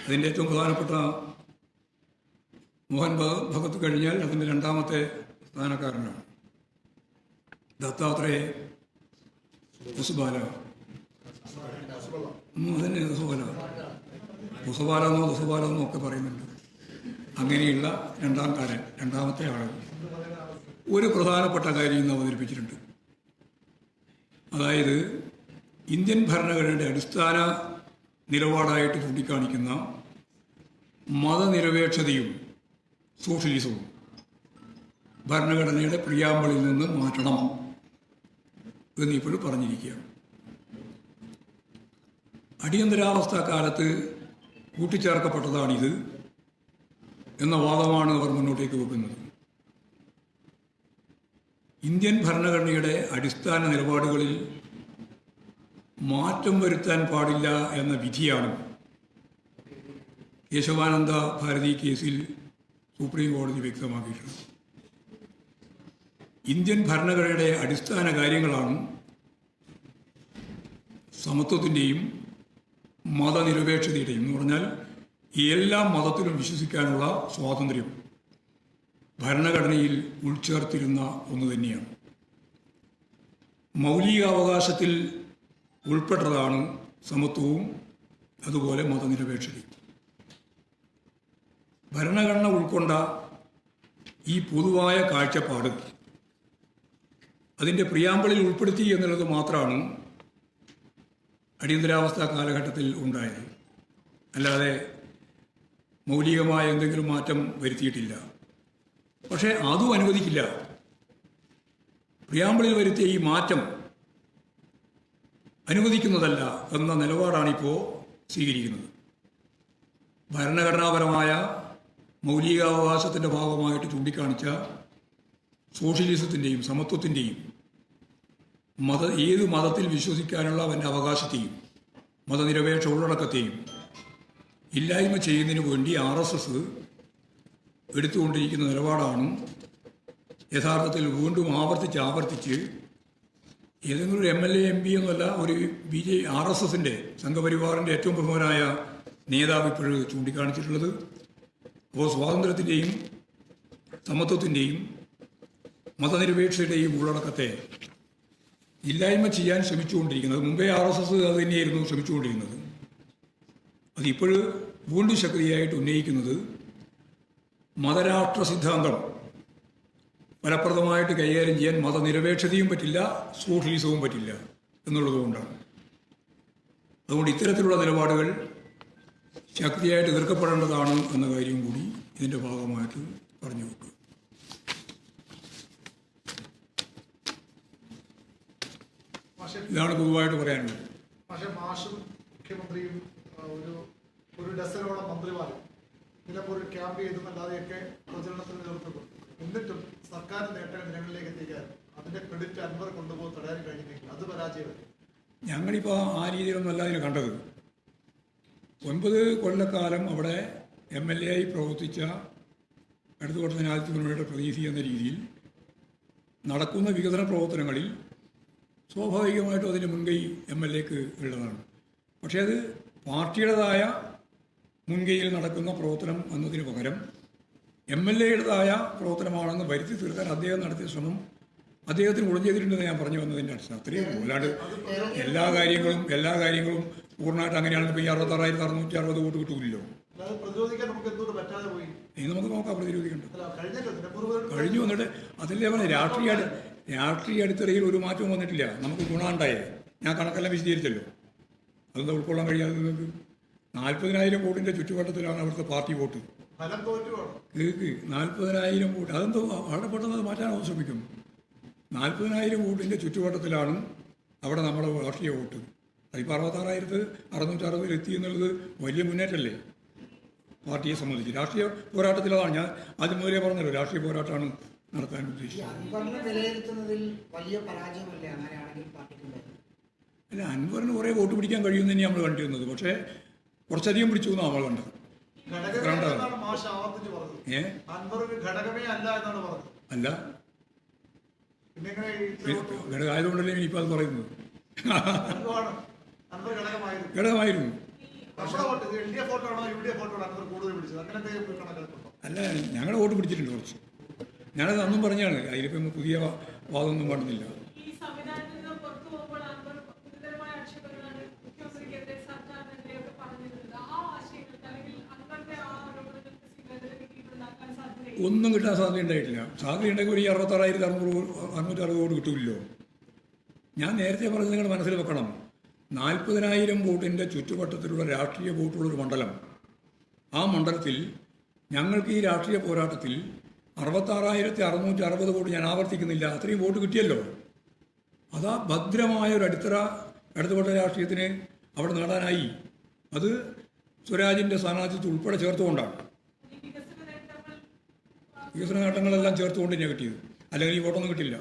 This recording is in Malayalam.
അതിൻ്റെ ഏറ്റവും പ്രധാനപ്പെട്ട മോഹൻ ഭഗത് കഴിഞ്ഞാൽ അതിൻ്റെ രണ്ടാമത്തെ സ്ഥാനക്കാരനാണ്. ദത്താത്രേയ കുസുബാല, അതന്നെ കുസുബാലെന്നോ ദസുബാലെന്നോ ഒക്കെ പറയുന്നുണ്ട്. അങ്ങനെയുള്ള രണ്ടാമത്തെ ആൾ ഒരു പ്രധാനപ്പെട്ട കാര്യം ഇന്ന് അവതരിപ്പിച്ചിട്ടുണ്ട്. അതായത് ഇന്ത്യൻ ഭരണഘടനയുടെ അടിസ്ഥാന നിലപാടായിട്ട് ചൂണ്ടിക്കാണിക്കുന്ന മതനിരപേക്ഷതയും സോഷ്യലിസവും ഭരണഘടനയുടെ പ്രിയാമ്പിളിൽ നിന്ന് മാറ്റണം എന്നിപ്പോഴും പറഞ്ഞിരിക്കുകയാണ്. അടിയന്തരാവസ്ഥ കാലത്ത് കൂട്ടിച്ചേർക്കപ്പെട്ടതാണിത് എന്ന വാദമാണ് അവർ മുന്നോട്ടേക്ക് വെക്കുന്നത്. ഇന്ത്യൻ ഭരണഘടനയുടെ അടിസ്ഥാന നിലപാടുകളിൽ മാറ്റം വരുത്താൻ പാടില്ല എന്ന വിധിയാണ് കേശവാനന്ദ ഭാരതി കേസിൽ സുപ്രീം കോടതി വ്യക്തമാക്കിയിട്ടുള്ളത്. ഇന്ത്യൻ ഭരണഘടനയുടെ അടിസ്ഥാന കാര്യങ്ങളാണ് സമത്വത്തിൻ്റെയും മതനിരപേക്ഷതയുടെയും എന്ന് പറഞ്ഞാൽ എല്ലാ മതത്തിലും വിശ്വസിക്കാനുള്ള സ്വാതന്ത്ര്യം ഭരണഘടനയിൽ ഉൾച്ചേർത്തിരുന്ന ഒന്ന് തന്നെയാണ്. മൗലികാവകാശത്തിൽ ഉൾപ്പെട്ടതാണ് സമത്വവും അതുപോലെ മതനിരപേക്ഷതയും. ഭരണഘടന ഉൾക്കൊണ്ട ഈ പൊതുവായ കാഴ്ചപ്പാട് അതിൻ്റെ പ്രിയാമ്പിളിൽ ഉൾപ്പെടുത്തി എന്നുള്ളത് മാത്രമാണ് അടിയന്തരാവസ്ഥ കാലഘട്ടത്തിൽ ഉണ്ടായത്. അല്ലാതെ മൗലികമായ എന്തെങ്കിലും മാറ്റം വരുത്തിയിട്ടില്ല. പക്ഷേ അതും അനുവദിക്കില്ല. പ്രിയാമ്പിളിൽ വരുത്തിയ ഈ മാറ്റം അനുവദിക്കുന്നതല്ല എന്ന നിലപാടാണിപ്പോൾ സ്വീകരിക്കുന്നത്. ഭരണഘടനാപരമായ മൗലികാവകാശത്തിൻ്റെ ഭാഗമായിട്ട് ചൂണ്ടിക്കാണിച്ച സോഷ്യലിസത്തിൻ്റെയും സമത്വത്തിൻ്റെയും ഏത് മതത്തിൽ വിശ്വസിക്കാനുള്ള അവൻ്റെ അവകാശത്തെയും മതനിരപേക്ഷ ഉള്ളടക്കത്തെയും ഇല്ലായ്മ ചെയ്യുന്നതിന് വേണ്ടി RSS എടുത്തുകൊണ്ടിരിക്കുന്ന നിലപാടാണ് യഥാർത്ഥത്തിൽ വീണ്ടും ആവർത്തിച്ച് ഏതെങ്കിലും ഒരു MLA MP എന്നല്ല, ഒരു RSSൻ്റെ സംഘപരിവാറിൻ്റെ ഏറ്റവും പ്രമുഖനായ നേതാവ് ഇപ്പോഴും ചൂണ്ടിക്കാണിച്ചിട്ടുള്ളത്. അപ്പോൾ സ്വാതന്ത്ര്യത്തിൻ്റെയും സമത്വത്തിൻ്റെയും മതനിരപേക്ഷതയുടെയും ഉള്ളടക്കത്തെ ഇല്ലായ്മ ചെയ്യാൻ ശ്രമിച്ചുകൊണ്ടിരിക്കുന്നത്, മുമ്പേ RSS അത് തന്നെയായിരുന്നു ശ്രമിച്ചുകൊണ്ടിരുന്നത്. അതിപ്പോൾ വീണ്ടും ശക്തിയായിട്ട് ഉന്നയിക്കുന്നത് മതരാഷ്ട്ര സിദ്ധാന്തം ഫലപ്രദമായിട്ട് കൈകാര്യം ചെയ്യാൻ മതനിരപേക്ഷതയും പറ്റില്ല, സോഷ്യലിസവും പറ്റില്ല എന്നുള്ളതുകൊണ്ടാണ്. അതുകൊണ്ട് ഇത്തരത്തിലുള്ള നിലപാടുകൾ ശക്തിയായിട്ട് എതിർക്കപ്പെടേണ്ടതാണ് എന്ന കാര്യം കൂടി ഇതിൻ്റെ ഭാഗമായിട്ട് പറഞ്ഞു വെക്കുക. ഇതാണ് പൊതുവായിട്ട് പറയാനുള്ളത്. പക്ഷേ മാഷും മുഖ്യമന്ത്രിയും ഒരു ഡസനോളം മന്ത്രിമാരും നിലമ്പൂർ ക്യാമ്പ് ചെയ്തെന്നല്ലാതെയൊക്കെ പ്രചരണത്തിന് നേതൃത്വം കൊടുത്തു. എന്നിട്ടും സർക്കാർ നേട്ടങ്ങൾ ജനങ്ങളിലേക്ക് എത്തിക്കാൻ അതിന്റെ ക്രെഡിറ്റ് അൻവർ കൊണ്ടുപോകാൻ തടയാൻ കഴിഞ്ഞില്ലെങ്കിൽ അത് പരാജയമല്ല. ഞങ്ങളിപ്പോൾ ആ രീതിയിലൊന്നുമല്ല അതിനെ കണ്ടത്. 9 കൊല്ലക്കാലം അവിടെ MLA ആയി പ്രവർത്തിച്ച ഇടതുപക്ഷ ജനാധിപത്യ മുന്നണിയുടെ പ്രതിനിധി എന്ന രീതിയിൽ നടക്കുന്ന വികസന പ്രവർത്തനങ്ങളിൽ സ്വാഭാവികമായിട്ടും അതിൻ്റെ മുൻകൈ MLAക്ക് ഉള്ളതാണ്. പക്ഷേ അത് പാർട്ടിയുടേതായ മുൻകൈയിൽ നടക്കുന്ന പ്രവർത്തനം എന്നതിന് പകരം MLAയുടേതായ പ്രവർത്തനമാണെന്ന് വരുത്തി തീർക്കാൻ അദ്ദേഹം നടത്തിയ ശ്രമം അദ്ദേഹത്തിന് ഗുണം ചെയ്തിട്ടുണ്ടെന്ന് ഞാൻ പറഞ്ഞു വന്നതിൻ്റെ അടിസ്ഥാനം അത്രയും. അല്ലാണ്ട് എല്ലാ കാര്യങ്ങളും പൂർണ്ണമായിട്ട് അങ്ങനെയാണെങ്കിൽ ഇപ്പോൾ ഈ 66,660 വോട്ട് കിട്ടൂല്ലോ. ഇനി നമുക്ക് നോക്കാം, പ്രതിരോധിക്കണ്ട. കഴിഞ്ഞു വന്നിട്ട് അതല്ലേ പറഞ്ഞ രാഷ്ട്രീയ അടിത്തറയിൽ ഒരു മാറ്റവും വന്നിട്ടില്ല. നമുക്ക് ഗുണമുണ്ടായേ ഞാൻ കണക്കെല്ലാം വിശദീകരിച്ചല്ലോ. അതെന്താ ഉൾക്കൊള്ളാൻ കഴിയാതെ നിങ്ങൾക്ക്? 40,000 വോട്ടിൻ്റെ ചുറ്റുവട്ടത്തിലാണ് അവിടുത്തെ പാർട്ടി വോട്ട്. 40,000 വോട്ട് അതെന്തോ വളരെ പെട്ടെന്ന് അത് മാറ്റാൻ ശ്രമിക്കും. 40,000 വോട്ടിൻ്റെ ചുറ്റുവട്ടത്തിലാണ് അവിടെ നമ്മുടെ രാഷ്ട്രീയ വോട്ട്. അതിപ്പോൾ 66,660 എത്തി എന്നുള്ളത് വലിയ മുന്നേറ്റമല്ലേ പാർട്ടിയെ സംബന്ധിച്ച്. രാഷ്ട്രീയ പോരാട്ടത്തിലതാണ് ഞാൻ ആദ്യം മുതലേ പറഞ്ഞല്ലോ, രാഷ്ട്രീയ പോരാട്ടമാണ് നടത്താൻ ഉദ്ദേശിച്ചത്. അല്ല, അൻവറിന് കുറേ വോട്ട് പിടിക്കാൻ കഴിയുമെന്ന് തന്നെ നമ്മൾ കണ്ടിരുന്നത്. പക്ഷേ കുറച്ചധികം പിടിച്ചു എന്നാണ് നമ്മൾ കണ്ടത്. അല്ല, ഘടകമായതുകൊണ്ടല്ലേ ഇനിയിപ്പോൾ അത് പറയുന്നത്. ഘടകമായിരുന്നു. നമ്മുടെ വോട്ട് LDF വോട്ടാണോ UDF വോട്ടാണോ അനന്തർ കൂടുതൽ പിടിച്ചത്? അങ്ങനെയൊക്കെ കണക്കെടുക്കുന്നുണ്ടോ? അല്ല, ഞങ്ങളുടെ വോട്ട് പിടിച്ചിട്ടുണ്ട് കുറച്ച്. ഞാനത് അന്നും പറഞ്ഞാണ്, അതിലിപ്പം പുതിയ വാദമൊന്നും കാണുന്നില്ല. ഈ സംവിധാനത്തിൽ പുറത്തു പോകുമ്പോൾ അൻവർ ഗുരുതരമായ ആക്ഷേപങ്ങളാണ് മുഖ്യമന്ത്രിക്കെതിരെ സർക്കാരിനെതിരെയൊക്കെ പറഞ്ഞിരുന്നത്. ആ ആശയങ്ങൾക്ക് അല്ലെങ്കിൽ അൻവറിന്റെ ആ ആരോപണങ്ങൾക്ക് സ്വീകാര്യത കിട്ടിയിട്ടുണ്ടാക്കാൻ സാധ്യതയില്ല. ഒന്നും കിട്ടാൻ സാധ്യതയുണ്ടായിട്ടില്ല. സാധ്യതയുണ്ടെങ്കിൽ ഒരു 66,660 വോട്ട് കിട്ടില്ലല്ലോ. ഞാൻ നേരത്തെ പറഞ്ഞത് നിങ്ങൾ മനസ്സിൽ വെക്കണം. 40,000 വോട്ടിൻ്റെ ചുറ്റുവട്ടത്തിലുള്ള രാഷ്ട്രീയ വോട്ടുള്ളൊരു മണ്ഡലം. ആ മണ്ഡലത്തിൽ ഞങ്ങൾക്ക് ഈ രാഷ്ട്രീയ പോരാട്ടത്തിൽ 66,660 വോട്ട്, ഞാൻ ആവർത്തിക്കുന്നില്ല, അത്രയും വോട്ട് കിട്ടിയല്ലോ. അതാ ഭദ്രമായ ഒരു അടിത്തറ ഇടതുപക്ഷ രാഷ്ട്രീയത്തിന് അവിടെ നേടാനായി. അത് സ്വരാജിൻ്റെ സ്ഥാനാർത്ഥിത്വം ഉൾപ്പെടെ ചേർത്തുകൊണ്ടാണ്. വികസന നേട്ടങ്ങളെല്ലാം ചേർത്തുകൊണ്ട് തന്നെയാണ് കിട്ടിയത്. അല്ലെങ്കിൽ ഈ വോട്ടൊന്നും കിട്ടില്ല.